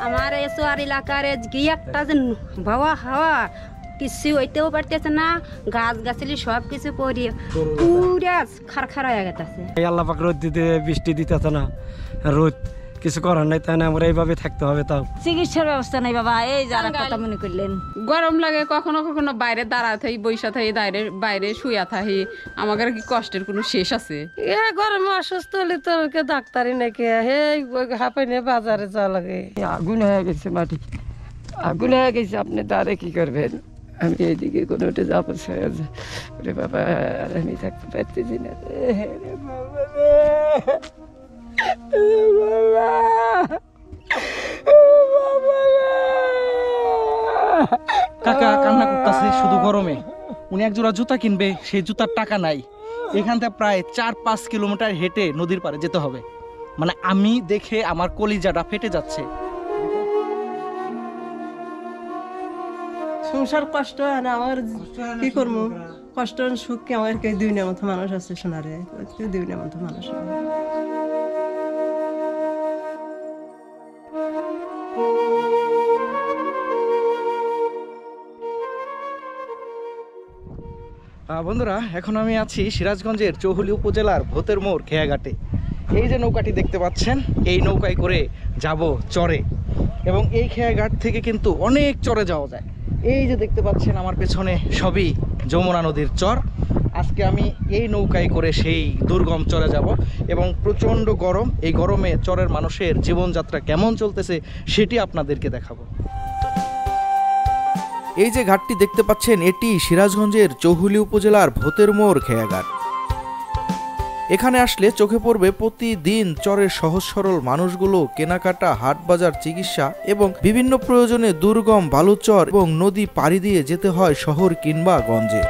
আমার এসোয়ার এলাকার কি একটা যে বাবা হাওয়া কিছু হইতেও পারতেছে না, গাছ গাছালি সব কিছু পরিয়ে পুরা খারখার হয়ে গেছে। আল্লাহ পাক রোদ দিতে বৃষ্টি দিতেছে না, রোদ কিছু করার নাই, তাই না আমরা এইভাবে থাকতে হবে। তাও চিকিৎসার ব্যবস্থা নাই বাবা, এই যারা কথা মনে করলেন। গরম লাগে, কখনো কখনো বাইরে দাঁড়া থাকি, বৈশা থাকি, বাইরে শুয়া থাকি। আমাদের কি কষ্টের কোনো শেষ আছে? এ গরমে অসুস্থ হলে তো ডাক্তারি নাকি হে হাঁপাইনে বাজারে যাওয়া লাগে। আগুন হয়ে গেছে, মাটি আগুন হয়ে গেছে, আপনি দাঁড়ে কি করবেন? আমি এইদিকে কোনো উঠে যাবো রে বাবা, আর আমি থাকতে পারতেছি না। কাকা কান্না করতেছে শুধু গরমে। উনি এক জোড়া জুতা কিনবে, সেই জুতার টাকা নাই। এখান থেকে প্রায় 4-5 কিলোমিটার হেঁটে নদীর পাড়ে যেতে হবে। মানে আমি দেখে আমার কলিজাটা ফেটে যাচ্ছে। সংসার কষ্ট হয় না আমার, কি করবো? কষ্ট সুখ কি আমার কেউ দুই মতো মানুষ আছে শোনারে, দুই মতো মানুষ। বন্ধুরা, এখন আমি আছি সিরাজগঞ্জের চৌহুলি উপজেলার ভোতের মোড় খেয়াঘাটে। এই যে নৌকাটি দেখতে পাচ্ছেন, এই নৌকায় করে যাব চরে, এবং এই খেয়াঘাট থেকে কিন্তু অনেক চরে যাওয়া যায়। এই যে দেখতে পাচ্ছেন আমার পেছনে সবই যমুনা নদীর চর। আজকে আমি এই নৌকায় করে সেই দুর্গম চরে যাব, এবং প্রচণ্ড গরম। এই গরমে চরের মানুষের জীবনযাত্রা কেমন চলতেছে সেটি আপনাদেরকে দেখাবো। এই যে ঘাটটি দেখতে পাচ্ছেন, এটি সিরাজগঞ্জের চৌহুলি উপজেলার ভোতের মোড় খেয়াঘাট। এখানে আসলে চোখে পড়বে প্রতিদিন চরের সহজ সরল মানুষগুলো কেনাকাটা, হাট বাজার, চিকিৎসা এবং বিভিন্ন প্রয়োজনে দুর্গম বালুচর এবং নদী পাড়ি দিয়ে যেতে হয় শহর কিংবা গঞ্জে।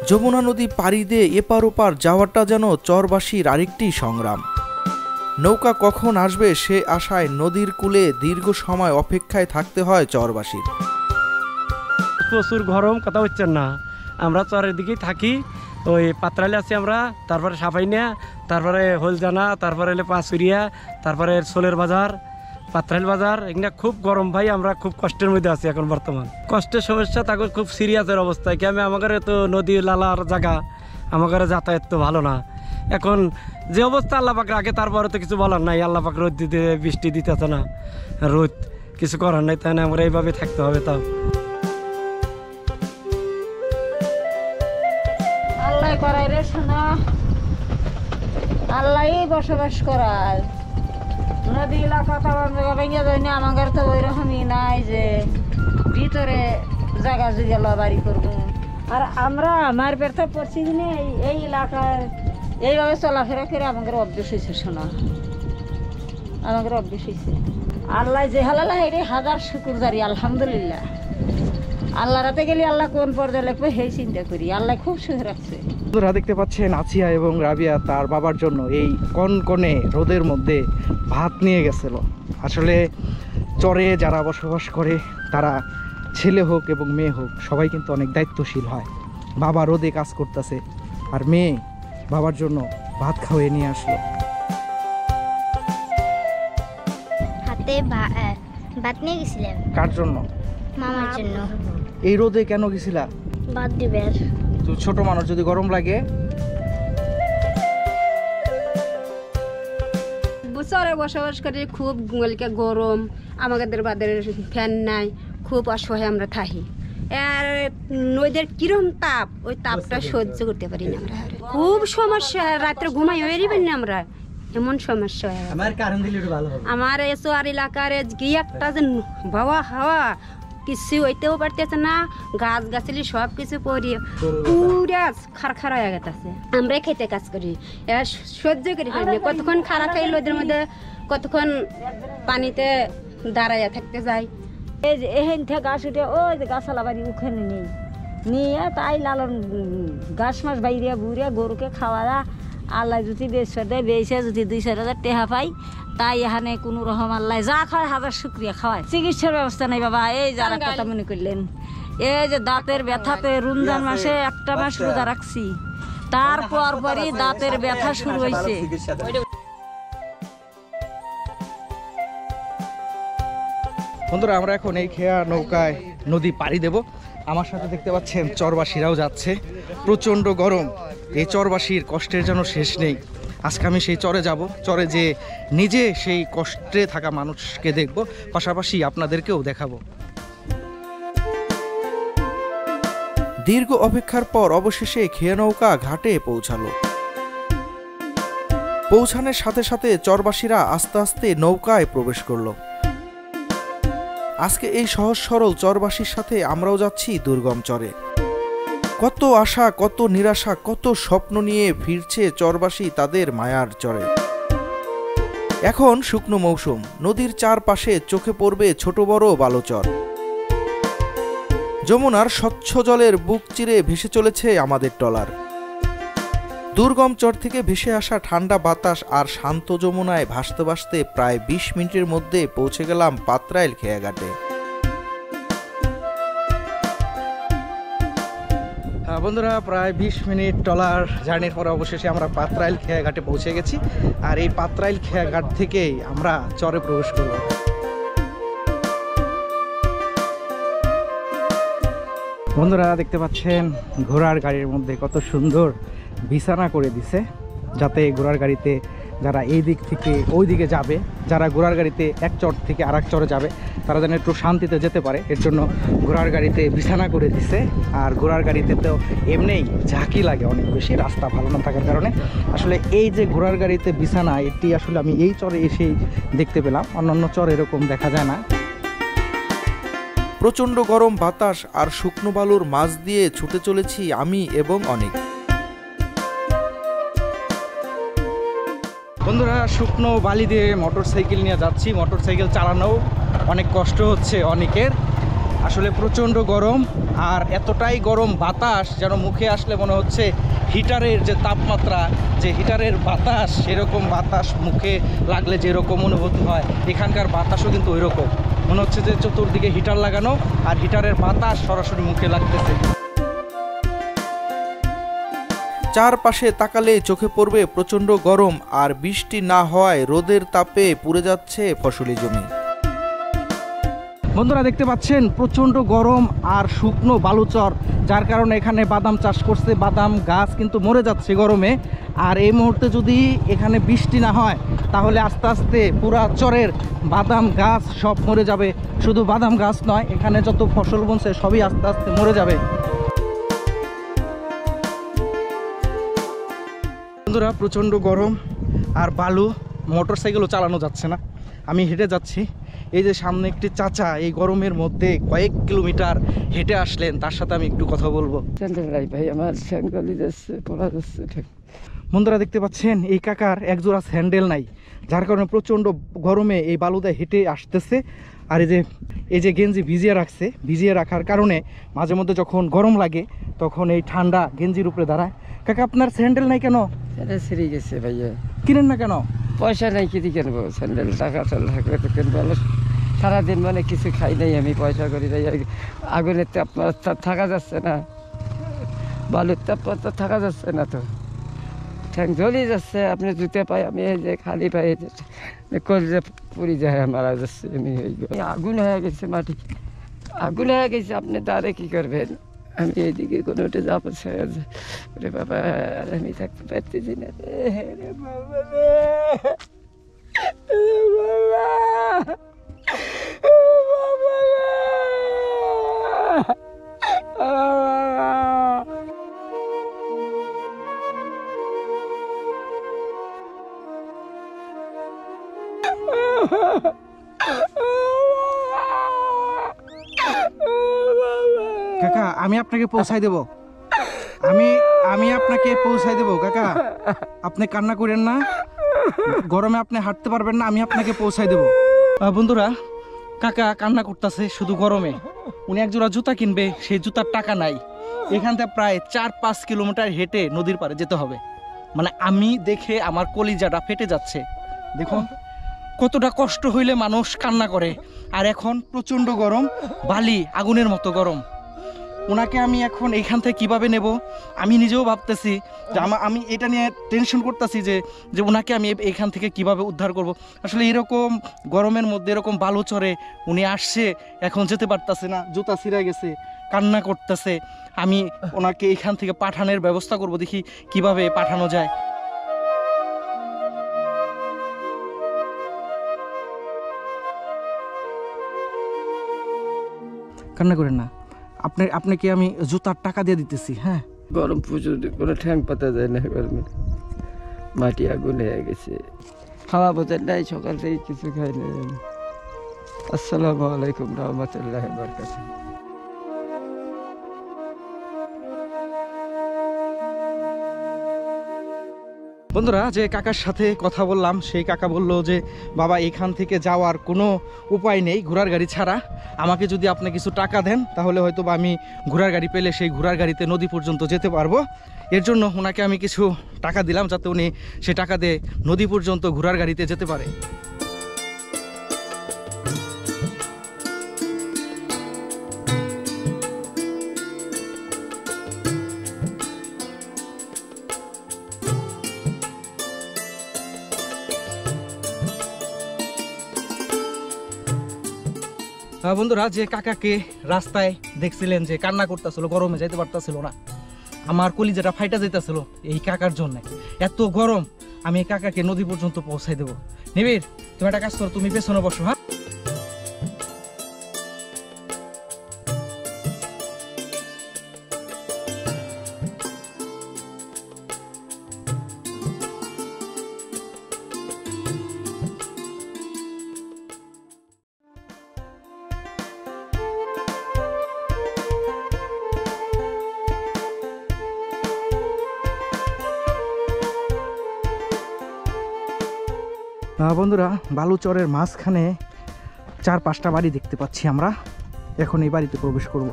যমুনা নদী পাড়ি দিয়ে এপার ওপার যাওয়াটা যেন চরবাসীর আরেকটি সংগ্রাম। নৌকা কখন আসবে সে আশায় নদীর কূলে দীর্ঘ সময় অপেক্ষায় থাকতে হয় চরবাসীর। প্রচুর গরম, কথা হচ্ছে না। আমরা চরের দিকেই থাকি, ওই পাত্রালে আছি আমরা, তারপরে সাফাইনিয়া, তারপরে হলজানা, তারপরে এলে পাঁচুরিয়া, তারপরে সোলের বাজার, পাত্রাইল বাজার। এখানে খুব গরম ভাই, আমরা খুব কষ্টের মধ্যে আছি এখন বর্তমান। কষ্টের সমস্যা তাকে খুব সিরিয়াসের অবস্থায়, কি আমি আমাদের তো নদী লালার জায়গা, আমাদের যাতায়াত তো ভালো না। এখন যে অবস্থা আল্লাহ পাক রাখে, তারপরে তো কিছু বলার নাই। আল্লাহ পাক রোদ দিতে বৃষ্টি দিতেছে না, রোদ কিছু করার নাই, তাই না আমরা এইভাবে থাকতে হবে। তাও আল্লাহ করাই রে শোনা, আল্লাহই বসবাস করায়। নদী এলাকা ভেঙে যায় না, আমাদের তো ওই রকমই নাই যে ভিতরে জায়গা জুগেল বাড়ি করবো। আর আমরা আমার ব্যর্থ পড়ছি কিনে এই এলাকায় এইভাবে চলাফেরা করে আমাদের অভ্যেস হয়েছে শোনা, আমাদের অভ্যেস হয়েছে। আল্লাহ যে হালালা এর হাজার শুকুর জারি, আলহামদুলিল্লাহ। আল্লাহ রাতে গেলে আল্লাহ কোন পর্যায়ে লাগবে সেই চিন্তা করি, আল্লাহ খুব সুখে রাখছে। বন্ধুরা, দেখতে পাচ্ছেন আছিয়া এবং রাবিয়া তার বাবার জন্য এই কনকনে রোদের মধ্যে ভাত নিয়ে গেছিল। আসলে চরে যারা বসবাস করে তারা ছেলে হোক এবং মেয়ে হোক সবাই কিন্তু অনেক দায়িত্বশীল হয়। বাবা রোদে কাজ করতেছে, আর মেয়ে বাবার জন্য ভাত খাওয়াই নিয়ে আসলো। হাতে ভাত নিয়ে গেছিলাম। কার জন্য? মামার জন্য। এই রোদে কেন গেছিলা? ভাত দিবে। তো ছোট মানুষ যদি গরম লাগে। চরে বসবাস করে খুব গরম, আমাদের বাদের ফ্যান নাই, খুব অসহায় আমরা থাকি। আর নদীর কিরম তাপ, ওই তাপটা সহ্য করতে পারি না আমরা, খুব সমস্যা। রাত্রে ঘুমাই হইবেন না আমরা, এমন সমস্যা। আমার এসোয়ার এলাকার কি একটা যে বাবা হাওয়া কিছু হইতেও পারতেছে না, গাছ গাছালি সব কিছু পরিয়ে পুরা খারখার হয়ে গেছে। আমরা খেতে কাজ করি, এবার সহ্য করি না। কতক্ষণ খারাপ খাইল ওদের মধ্যে, কতক্ষণ পানিতে দাঁড়াইয়া থাকতে যাই। এই যে এখান থেকে গাছ উঠে ওই যে গাছালা বাড়ি ওখানে নেই, নিয়ে তাই লালন গাছ মাছ বাইরে বুড়িয়া গরুকে খাওয়া। আল্লাহ যদি বেসর দেয়, বেসে যদি 2-4 টেহা পাই, তাই এখানে কোনো রকম আল্লাহ যা খায় হাজার শুক্রিয়া খাওয়ায়। চিকিৎসার ব্যবস্থা নেই বাবা, এই যারা কথা মনে করলেন। এই যে দাঁতের ব্যথাতে রমজান মাসে একটা মাস রোজা রাখছি, তারপর পরই দাঁতের ব্যথা শুরু হয়েছে। বন্ধুরা আমরা এখন এই খেয়া নৌকায় নদী পাড়ি দেব। আমার সাথে দেখতে পাচ্ছেন চরবাসীরাও যাচ্ছে। প্রচণ্ড গরম, এই চরবাসীর কষ্টের যেন শেষ নেই। আজকে আমি সেই চরে যাব, চরে যে নিজে সেই কষ্টে থাকা মানুষকে দেখব, পাশাপাশি আপনাদেরকেও দেখাবো। দীর্ঘ অপেক্ষার পর অবশেষে খেয়া নৌকা ঘাটে পৌঁছালো। পৌঁছানোর সাথে সাথে চরবাসীরা আস্তে আস্তে নৌকায় প্রবেশ করলো। আজকে এই সহজ সরল চরবাসীর সাথে আমরাও যাচ্ছি দুর্গম চরে। কত আশা, কত নিরাশা, কত স্বপ্ন নিয়ে ফিরছে চরবাসী তাদের মায়ার চরে। এখন শুকনো মৌসুম, নদীর চারপাশে চোখে পড়বে ছোট বড় বালুচর। যমুনার স্বচ্ছ জলের বুক চিরে ভেসে চলেছে আমাদের ট্রলার। দুর্গম চর থেকে ভেসে আসা ঠান্ডা বাতাস আর শান্ত যমুনায় ভাসতে ভাসতে প্রায় 20 মিনিটের মধ্যে পৌঁছে গেলাম পাত্রাইল খেয়াঘাটে। বন্ধুরা প্রায় 20 মিনিট ট্রলার জার্নির পরে অবশেষে আমরা পাত্রাইল খেয়াঘাটে পৌঁছে গেছি। আর এই পাত্রাইল খেয়াঘাট থেকেই আমরা চরে প্রবেশ করব। বন্ধুরা দেখতে পাচ্ছেন ঘোড়ার গাড়ির মধ্যে কত সুন্দর বিছানা করে দিছে, যাতে ঘোড়ার গাড়িতে যারা এই দিক থেকে ওই দিকে যাবে, যারা ঘোড়ার গাড়িতে এক চর থেকে আরেক চরে যাবে, তারা যেন একটু শান্তিতে যেতে পারে, এর জন্য ঘোড়ার গাড়িতে বিছানা করে দিছে। আর ঘোড়ার গাড়িতে তো এমনিই ঝাঁকি লাগে অনেক বেশি, রাস্তা ভালো না থাকার কারণে। আসলে এই যে ঘোড়ার গাড়িতে বিছানা, এটি আসলে আমি এই চরে এসেই দেখতে পেলাম, অন্যান্য চর এরকম দেখা যায় না। প্রচণ্ড গরম বাতাস আর শুকনো বালুর মাঝ দিয়ে ছুটে চলেছি আমি এবং অনেক। বন্ধুরা শুকনো বালি দিয়ে মোটর সাইকেল নিয়ে যাচ্ছি। মোটর সাইকেল চালানোও অনেক কষ্ট হচ্ছে অনেকের। আসলে প্রচণ্ড গরম, আর এতটাই গরম বাতাস যেন মুখে আসলে মনে হচ্ছে হিটারের যে তাপমাত্রা, যে হিটারের বাতাস, সেরকম বাতাস মুখে লাগলে যেরকম অনুভূতি হয়, এখানকার বাতাসও কিন্তু ওই রকম মনে হচ্ছে যে চতুর্দিকে হিটার লাগানো আর হিটারের বাতাস সরাসরি মুখে লাগতেছে। চারপাশে তাকালে চোখে পড়বে প্রচণ্ড গরম, আর বৃষ্টি না হওয়ায় রোদের তাপে পুড়ে যাচ্ছে ফসলি জমি। বন্ধুরা দেখতে পাচ্ছেন প্রচণ্ড গরম আর শুকনো বালুচর, যার কারণে এখানে বাদাম চাষ করছে, বাদাম গাছ কিন্তু মরে যাচ্ছে গরমে। আর এই মুহূর্তে যদি এখানে বৃষ্টি না হয় তাহলে আস্তে আস্তে পুরা চরের বাদাম গাছ সব মরে যাবে। শুধু বাদাম গাছ নয়, এখানে যত ফসল বনছে সবই আস্তে আস্তে মরে যাবে। বন্ধুরা প্রচণ্ড গরম আর বালু, মোটর সাইকেলও চালানো যাচ্ছে না, আমি হেঁটে যাচ্ছি। এই যে সামনে একটি চাচা এই গরমের মধ্যে কয়েক কিলোমিটার হেঁটে আসলেন, তার সাথে আমি একটু কথা বলবো। ভাই আমার স্যান্ডেল যাচ্ছে, পড়া যাচ্ছে। বন্ধুরা দেখতে পাচ্ছেন এই কাকার একজোড়া স্যান্ডেল নাই, যার কারণে প্রচণ্ড গরমে এই বালুতে হেঁটে আসতেছে। আর এই যে গেঞ্জি ভিজিয়ে রাখছে, ভিজিয়ে রাখার কারণে মাঝে মধ্যে যখন গরম লাগে তখন এই ঠান্ডা গেঞ্জির উপরে দাঁড়ায়। কাকা আপনার স্যান্ডেল নাই কেন? ছিঁড়ে গেছে ভাইয়া। কিনেন না কেন? পয়সা নাই, কিনে কিনবো স্যান্ডেল? টাকা থাকলে তো কিনবো। সারাদিন মানে কিছু খাই নাই আমি, পয়সা করি নাই। আগুনের তাপমাত্রা থাকা যাচ্ছে না, বালুর তাপমাত্রা থাকা যাচ্ছে না, তো ঠ্যাং জ্বলিয়ে যাচ্ছে। আপনি জুতে পাই, আমি এই যে খালি পাই কলজে পুড়ি যায়, মারা যাচ্ছে। আমি আগুন হয়ে গেছে, মাটি আগুন হয়ে গেছে। আপনি দাঁড়ে কি করবেন? আমি এইদিকে কোনোটা যাবো রে বাবা, আর আমি থাকতে পারতেছি না রে বাবা রে কাকা আমি আপনাকে পৌঁছাই দেব, আমি আপনাকে পৌঁছাই দেব। কাকা আপনি কান্না করেন না, গরমে আপনি হাঁটতে পারবেন না, আমি আপনাকে পৌঁছাই দেব। বন্ধুরা কাকা কান্না করতেছে শুধু গরমে। উনি একজোড়া জুতা কিনবে, সেই জুতার টাকা নাই। এখান থেকে প্রায় 4-5 কিলোমিটার হেঁটে নদীর পাড়ে যেতে হবে। মানে আমি দেখে আমার কলিজাটা ফেটে যাচ্ছে। দেখুন কতটা কষ্ট হইলে মানুষ কান্না করে। আর এখন প্রচণ্ড গরম, বালি আগুনের মতো গরম। ওনাকে আমি এখন এইখান থেকে কিভাবে নেব আমি নিজেও ভাবতেছি যে আমি এটা নিয়ে টেনশন করতেছি যে ওনাকে আমি এইখান থেকে কিভাবে উদ্ধার করব। আসলে এরকম গরমের মধ্যে এরকম বালু চরে উনি আসছে, এখন যেতে পারতেছে না, জুতা ছিঁড়ে গেছে, কান্না করতেছে। আমি ওনাকে এইখান থেকে পাঠানোর ব্যবস্থা করব, দেখি কিভাবে পাঠানো যায়। কান্না করেন না, আপনাকে আমি জুতার টাকা দিয়ে দিতেছি। হ্যাঁ, গরম প্রচুর, কোনো ঠ্যাং পাতা যায় না গরমে, মাটি আগুন হয়ে গেছে, খাওয়া বোঝার নাই, সকাল থেকে কিছু খাই নাই। আসসালামু আলাইকুম রহমতুল্লাহ বারাকাতুহু। বন্ধুরা, যে কাকার সাথে কথা বললাম সেই কাকা বলল যে বাবা এখান থেকে যাওয়ার কোনো উপায় নেই ঘোড়ার গাড়ি ছাড়া, আমাকে যদি আপনি কিছু টাকা দেন তাহলে হয়তো বা আমি ঘোড়ার গাড়ি পেলে সেই ঘোড়ার গাড়িতে নদী পর্যন্ত যেতে পারবো। এর জন্য ওনাকে আমি কিছু টাকা দিলাম যাতে উনি সে টাকা দিয়ে নদী পর্যন্ত ঘোড়ার গাড়িতে যেতে পারে। বন্ধুরা, যে কাকাকে রাস্তায় দেখছিলেন যে কান্না করতেছিল, গরমে যাইতে পারতেছিল না, আমার কলিজাটা ফাইটা যাইতেছিল এই কাকার জন্য। এত গরম, আমি এই কাকাকে নদী পর্যন্ত পৌঁছাই দেবো। নিবিড়, তুমি একটা কাজ করো, তুমি পেছনে বসো। হ্যাঁ, বন্ধুরা, বালুচরের মাঝখানে 4-5টা বাড়ি দেখতে পাচ্ছি আমরা। এখন এই বাড়িতে প্রবেশ করব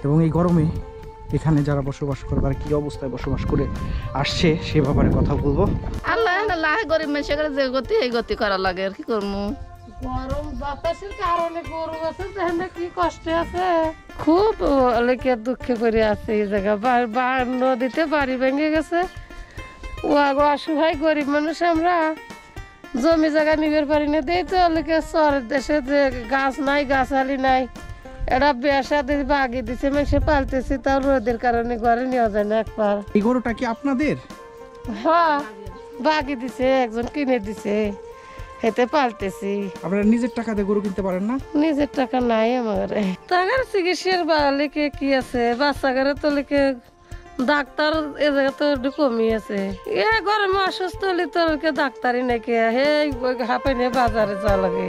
এবং এই গরমে এখানে যারা বসবাস করে তারা কি অবস্থায় বসবাস করে আসছে সে ব্যাপারে কথা বলবো। আল্লাহ গরিব মানুষের যে গতি এই গতি করা লাগে, আর কি করবো। গরম বাতাসের কারণে গরু আছে, কি কষ্ট আছে, খুব অনেকে দুঃখে পড়ে আছে। এই জায়গা নদীতে বাড়ি ভেঙে গেছে, ও অসহায় গরিব মানুষ আমরা, জমি জায়গা নিবের পারি না। দেই তো অনেকে শহরের দেশে যে গাছ নাই, গাছালি নাই, এটা বেসা দিয়ে বাগিয়ে দিচ্ছে, মানুষে পালতেছি, তাও রোদের কারণে ঘরে নেওয়া যায় না একবার। এই গরুটা কি আপনাদের? হ্যাঁ, বাগিয়ে দিছে, একজন কিনে দিছে, হেতে পালতেছি। আপনারা নিজের টাকা দিয়ে গরু কিনতে পারেন না? নিজের টাকা নাই আমার। টাকার চিকিৎসার লেখে কি আছে, বাচ্চা ঘরে তো লেখে ডাক্তার এ জায়গা তো একটু কমই আছে। এ গরমে অসুস্থ হলে তো ডাক্তারই নাকি, হে হাঁপাই নিয়ে বাজারে যাওয়া লাগে।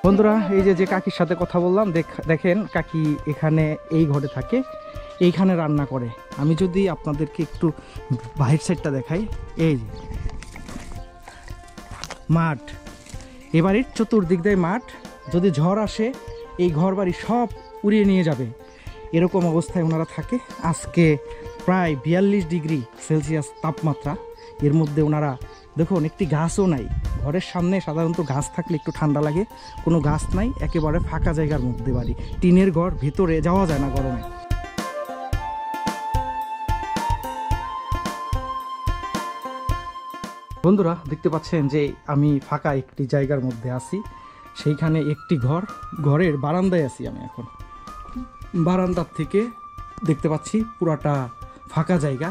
বন্ধুরা, এই যে কাকির সাথে কথা বললাম, দেখেন কাকি এখানে এই ঘরে থাকে, এইখানে রান্না করে। আমি যদি আপনাদেরকে একটু বাহির সাইডটা দেখাই, এই যে মাঠ, এ বাড়ির চতুর্দিক দিয়ে মাঠ, যদি ঝড় আসে এই ঘর বাড়ি সব উড়িয়ে নিয়ে যাবে, এরকম অবস্থায় ওনারা থাকে। আজকে প্রায় 42 ডিগ্রি সেলসিয়াস তাপমাত্রা, এর মধ্যে ওনারা দেখুন একটি গাছও নাই। ঘরের সামনে সাধারণত গাছ থাকলে একটু ঠান্ডা লাগে, কোনো গাছ নাই, একেবারে ফাঁকা জায়গার মধ্যে বাড়ি, টিনের ঘর, ভিতরে যাওয়া যায় না গরমে। বন্ধুরা, দেখতে পাচ্ছেন যে আমি ফাঁকা একটি জায়গার মধ্যে আছি, সেইখানে একটি ঘরের বারান্দায় আছি আমি এখন। বারান্দার থেকে দেখতে পাচ্ছি পুরাটা ফাঁকা জায়গা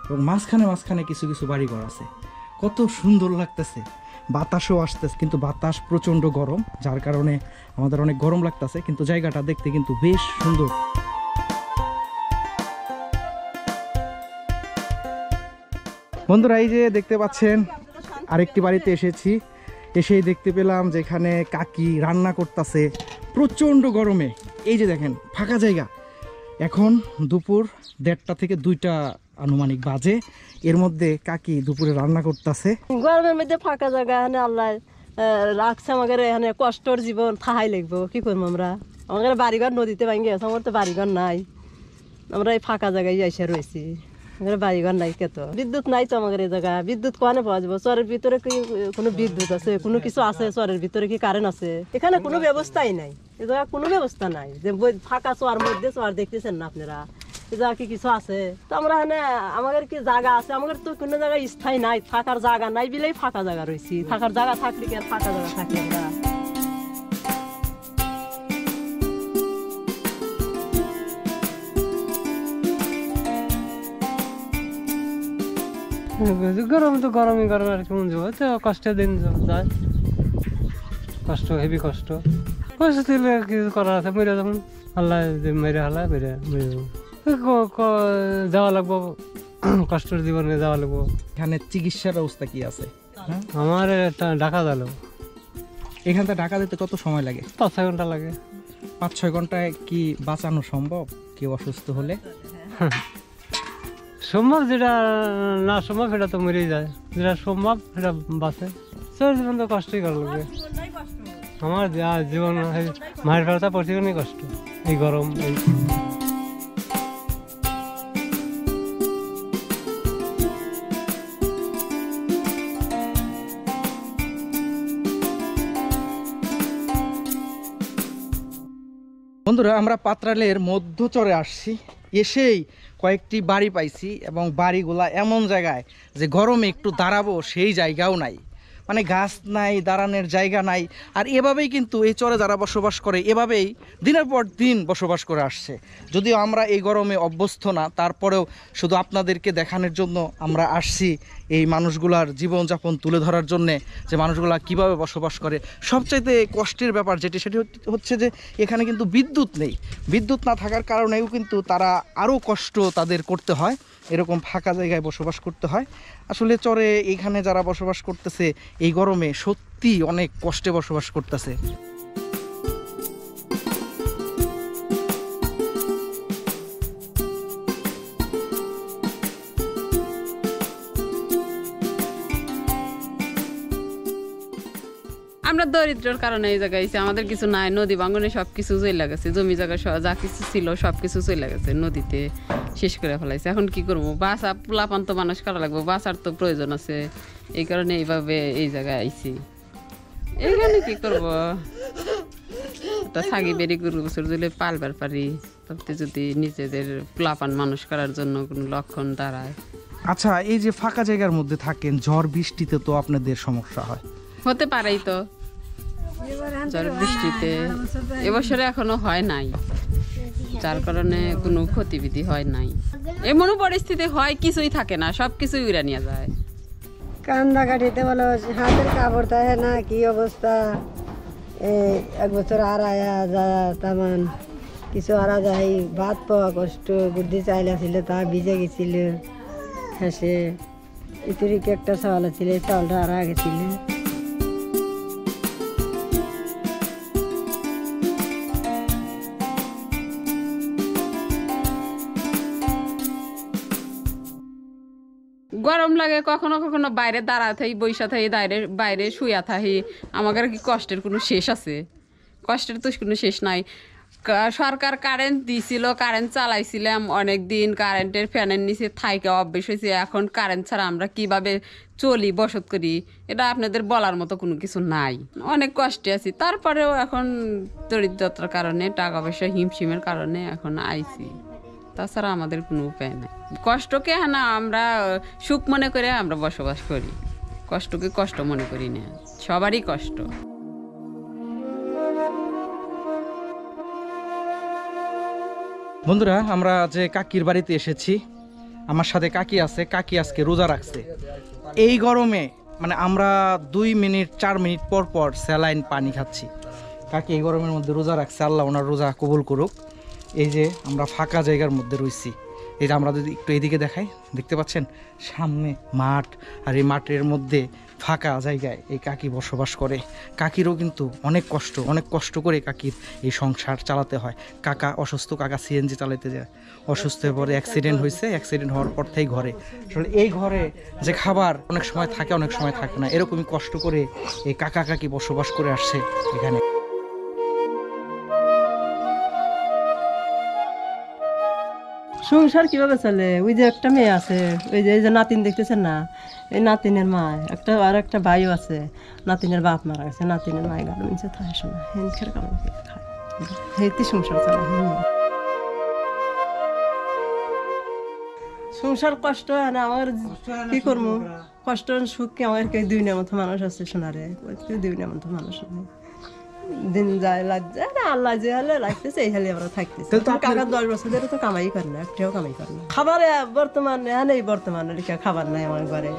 এবং মাঝখানে কিছু কিছু বাড়িঘর আছে। কত সুন্দর লাগতেছে, বাতাসও আসতেছে, কিন্তু বাতাস প্রচণ্ড গরম, যার কারণে আমাদের অনেক গরম লাগতেছে, কিন্তু জায়গাটা দেখতে কিন্তু বেশ সুন্দর। বন্ধুরা, এই যে দেখতে পাচ্ছেন আরেকটি বাড়িতে এসেছি, এসেই দেখতে পেলাম যেখানে কাকি রান্না করতেছে প্রচণ্ড গরমে। এই যে দেখেন ফাঁকা জায়গা, এখন দুপুর 1:30 থেকে 2টা আনুমানিক বাজে, এর মধ্যে কাকি দুপুরে রান্না করতেছে। গরমের মধ্যে ফাঁকা জায়গা এখানে আল্লাহ রাখছে, আমাদের এখানে কষ্টর জীবন থাহাই লাগবো, কি করবো আমরা। আমাদের বাড়িঘর নদীতে ভাঙে গেছে, আমার তো বাড়িঘর নাই, আমরা এই ফাঁকা জায়গায় এসে রয়েছি। আমাদের বাড়িঘর নাই কে তো বিদ্যুৎ নাই তো আমাদের এই জায়গা বিদ্যুৎ কোয়ানে পাওয়া যাবে চরের ভিতরে কি কোনো বিদ্যুৎ আছে কোনো কিছু আছে চরের ভিতরে কি কারেন্ট আছে এখানে কোনো ব্যবস্থাই নাই এই জায়গা কোনো ব্যবস্থা নাই যে ফাঁকা চর মধ্যে চর দেখতেছেন না আপনারা এই জায়গা কি কিছু আছে তো আমরা এখানে আমাদের কি জায়গা আছে আমাদের তো কোনো জায়গায় স্থায়ী নাই থাকার জায়গা নাই বিলেই ফাঁকা জায়গা রয়েছি থাকার জায়গা থাকলে কি আর ফাঁকা জায়গা থাকলে আমরা গরম তো গরমই গরম আর কেমন যাবো তো কষ্টের দিন যায় কষ্ট হেভি কষ্ট কষ্ট দিলে কিছু করার আছে মেরে যখন আল্লাহ মেরে হালায় মেরে মেরে যাওয়া লাগবো কষ্টের জীবনে যাওয়া লাগবো। এখানে চিকিৎসার ব্যবস্থা কি আছে? আমার ঢাকা গেল এখান থেকে ঢাকা যেতে কত সময় লাগে? 5-6 ঘন্টা লাগে। 5-6 ঘন্টায় কি বাঁচানো সম্ভব কেউ অসুস্থ হলে? সম্ভব, যেটা না সম্ভব সেটা তো মরেই যায়, যেটা সম্ভব সেটা বাঁচে। চোর জীবন তো কষ্টই করা লাগবে। আমার জীবন মায়ের ফেরতা প্রতিদিনই কষ্ট, এই গরম এই বন্ধুরা, আমরা পাত্রালের মধ্যচরে আসছি, এসেই কয়েকটি বাড়ি পাইছি এবং বাড়িগুলা এমন জায়গায় যে গরমে একটু দাঁড়াবো সেই জায়গাও নাই, মানে গাছ নাই, দাঁড়ানোর জায়গা নাই। আর এভাবেই কিন্তু এই চরে যারা বসবাস করে এভাবেই দিনের পর দিন বসবাস করে আসছে। যদিও আমরা এই গরমে অভ্যস্ত না, তারপরেও শুধু আপনাদেরকে দেখানোর জন্য আমরা আসছি, এই মানুষগুলার জীবনযাপন তুলে ধরার জন্যে, যে মানুষগুলা কিভাবে বসবাস করে। সবচাইতে কষ্টের ব্যাপার সেটি হচ্ছে যে এখানে কিন্তু বিদ্যুৎ নেই। বিদ্যুৎ না থাকার কারণেও কিন্তু তারা আরও কষ্ট তাদের করতে হয়, এরকম ফাঁকা জায়গায় বসবাস করতে হয়। আসলে চরে এখানে যারা বসবাস করতেছে এই গরমে সত্যি অনেক কষ্টে বসবাস করতেছে। আমরা দরিদ্রর কারণে এই জায়গায় এসে, আমাদের কিছু নাই, নদী ভাঙনে সব কিছু চলে গেছে, জমি জায়গা যা কিছু ছিল সব কিছু চলে গেছে, নদীতে শেষ করে ফেলাইছে। এখন কি করবো, বাসা পোলাপান তো মানুষ করা লাগবে, বাসার তো প্রয়োজন আছে, এই কারণে এইভাবে এই জায়গায় আইছি। এইখানে কি করবো, একটা ছাগি বেরি গরু বছর দিলে পালবার পারি, তাতে যদি নিজেদের পোলাপান মানুষ করার জন্য কোনো লক্ষণ দাঁড়ায়। আচ্ছা, এই যে ফাঁকা জায়গার মধ্যে থাকেন, ঝড় বৃষ্টিতে তো আপনাদের সমস্যা হয়? হতে পারেই তো, ঝড় বৃষ্টিতে এবছরে এখনো হয় নাই, যার কারণে কোনো ক্ষতিবিধি হয় নাই। এমন পরিস্থিতি হয় কিছুই থাকে না, সব কিছুই উড়া নিয়ে যায়। কান্দা কাটিতে বলো, হাতের কাপড় থাকে না, কি অবস্থা। এক বছর আর আয়া যায় তেমন কিছু আরা যায়, ভাত পাওয়া কষ্ট, বুদ্ধি চাইলা ছিল তা ভিজে গেছিল, হেসে ইতুরিকে একটা চাউল ছিল, চাউলটা আরা গেছিল। গরম লাগে, কখনো কখনো বাইরে দাঁড়া থাকি, বৈশা থাকি, বাইরে শুয়া থাকি। আমাদের কি কষ্টের কোনো শেষ আছে? কষ্টের তো কোনো শেষ নাই। সরকার কারেন্ট দিয়েছিল, কারেন্ট চালাইছিলাম অনেক দিন, কারেন্টের ফ্যানের নিচে থাইকে অভ্যেস হয়েছে। এখন কারেন্ট ছাড়া আমরা কিভাবে চলি, বসত করি, এটা আপনাদের বলার মতো কোনো কিছু নাই। অনেক কষ্টে আছি, তারপরেও এখন দরিদ্রতার কারণে, টাকা পয়সা হিমশিমের কারণে এখন আইছি, তাছাড়া আমাদের কোনো উপায় নেই। কষ্টকে না আমরা সুখ মনে করে আমরা বসবাস করি, কষ্টকে কষ্ট মনে করি না, সবারই কষ্ট। বন্ধুরা, আমরা যে কাকির বাড়িতে এসেছি, আমার সাথে কাকি আছে, কাকি আজকে রোজা রাখছে। এই গরমে মানে আমরা 2 মিনিট 4 মিনিট পর পর স্যালাইন পানি খাচ্ছি। কাকি এই গরমের মধ্যে রোজা রাখছে, আল্লাহ ওনার রোজা কবুল করুক। এই যে আমরা ফাঁকা জায়গার মধ্যে রয়েছি, এই যে আমরা যদি একটু এদিকে দেখাই, দেখতে পাচ্ছেন সামনে মাঠ, আর এই মাঠের মধ্যে ফাঁকা জায়গায় এই কাকি বসবাস করে। কাকিরও কিন্তু অনেক কষ্ট করে কাকির এই সংসার চালাতে হয়। কাকা অসুস্থ, কাকা সিএনজি চালাতে যায়, অসুস্থ হয়ে পরে অ্যাক্সিডেন্ট হয়েছে, অ্যাক্সিডেন্ট হওয়ার পর থেকেই ঘরে, আসলে এই ঘরে যে খাবার অনেক সময় থাকে, অনেক সময় থাকে না, এরকমই কষ্ট করে এই কাকা কাকি বসবাস করে আসছে এখানে। সংসার কিভাবে চলে? ওই যে একটা মেয়ে আছে, ওই যে এই যে নাতিন দেখতেছেন না, এই নাতিনের মা, একটা আর একটা ভাইও আছে, নাতিনের বাপ মারা গেছে, নাতিনের মায় গার্মেন্টসে থাকে শোনা, হেনখের কামাই করে খায়, হেঁতে সংসার চালায়। সংসার কষ্ট হয় না আমার, কি করবো? কষ্ট সুখ কি আমার কেউ দুই মতো মানুষ আছে শোনারে, কেউ দুই মতো মানুষ নেই। দিন যায় লাগ যায় না, আল্লাহ যে হালে লাগতেছে এই হালে আমরা থাকতেছি। কাকা 10 বছর ধরে তো কামাই করে না, একটাও কামাই করে না। খাবারে বর্তমানে এই বর্তমানে খাবার নাই আমার ঘরে।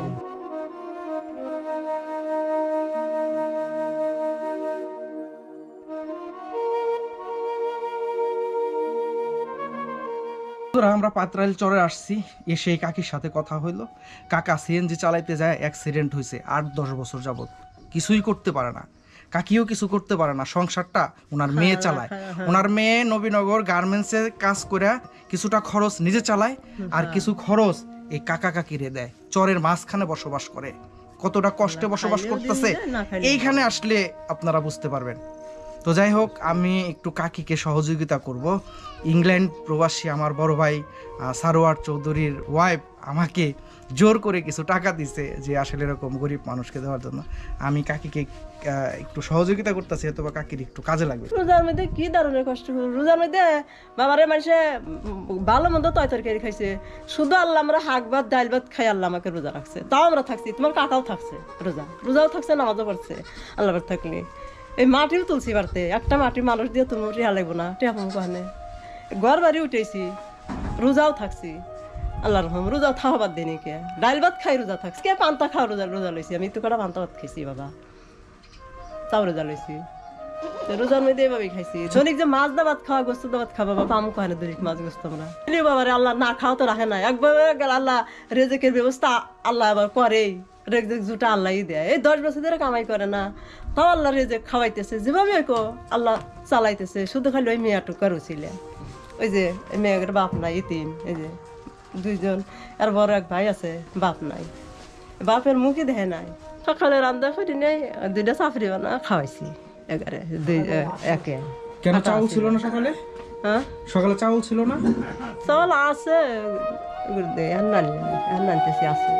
আমরা পাত্রাইল চরে আসছি, এসে কাকির সাথে কথা হইলো। কাকা সিএনজি চালাইতে যায়, অ্যাক্সিডেন্ট হয়েছে, 8-10 বছর যাবত কিছুই করতে পারে না, কাকিও কিছু করতে পারে না, সংসারটা ওনার মেয়ে চালায়। ওনার মেয়ে নবীনগর গার্মেন্টসে কাজ করে কিছুটা খরচ নিজে চালায়, আর কিছু খরচ এই কাকা কাকিরে দেয়। চরের মাঝখানে বসবাস করে, কতটা কষ্টে বসবাস করতেছে এইখানে আসলে আপনারা বুঝতে পারবেন। তো যাই হোক, আমি একটু কাকিকে সহযোগিতা করব। ইংল্যান্ড প্রবাসী আমার বড় ভাই সারোয়ার চৌধুরীর ওয়াইফ আমাকে জোর করে কিছু টাকা দিছে যে আসলে এরকম গরিব মানুষকে দেওয়ার জন্য। আমি কাকিকে একটু সহযোগিতা করতেছি, অথবা কাকির একটু কাজে লাগবে। রোজার মধ্যে কি দারুণের কষ্ট, রোজার মধ্যে বাবারে মানুষে ভালো মন্দ তরকারি খাইছে, শুধু আল্লাহ আমরা শাক ভাত ডাল ভাত খাই, আল্লাহ আমাকে রোজা রাখছে। তাও আমরা থাকছি, তোমার কাকাও থাকছে রোজাও থাকছে, নামাজও পড়ছে। আল্লাহ থাকলে এই মাটিও তুলছি বাড়তে, একটা মাটি মানুষ দিয়ে তুমি টিয়া লাগবো না, টিয়া পাবো কাহানে। ঘর বাড়ি উঠেছি, রোজাও থাকছি, আল্লাহ রহম। রোজাও থাকা বাদ দিই কে, ডাল ভাত খাই রোজা থাকছি, কে পান্তা খাওয়া রোজা লইছি। আমি তো কটা পান্তা ভাত খাইছি বাবা, তাও রোজা লইছি। রোজার মধ্যে এভাবেই খাইছি। দৈনিক যে মাছ দা ভাত খাওয়া, গোস্ত দা ভাত খাওয়া বাবা, পামু খায় না দৈনিক মাছ গোস্ত আমরা। বাবারে আল্লাহ না খাওয়া তো রাখে না, একবার আল্লাহ রেজেকের ব্যবস্থা আল্লাহ আবার করেই, রেজেক জুটা আল্লাহই দেয়। এই 10 বছর ধরে কামাই করে না, তাও আল্লাহ রেজেক খাওয়াইতেছে, যেভাবে আল্লাহ চালাইতেছে। শুধু খালি ওই মেয়েটুকার ছিল, ওই যে মেয়ের বাপ নাই, ইতিম, এই যে 2জন, আর বড় এক ভাই আছে, বাপ নাই, বাপের মুখই দেখে নাই। সকালে রান্না করি নেই, 2টা চাপড়ি বানা খাওয়াইছি এগারে, একে। কেন চাউল ছিল না সকালে? হ্যাঁ, সকালে চাউল ছিল না? চাউল আছে, নানতেছি আছে।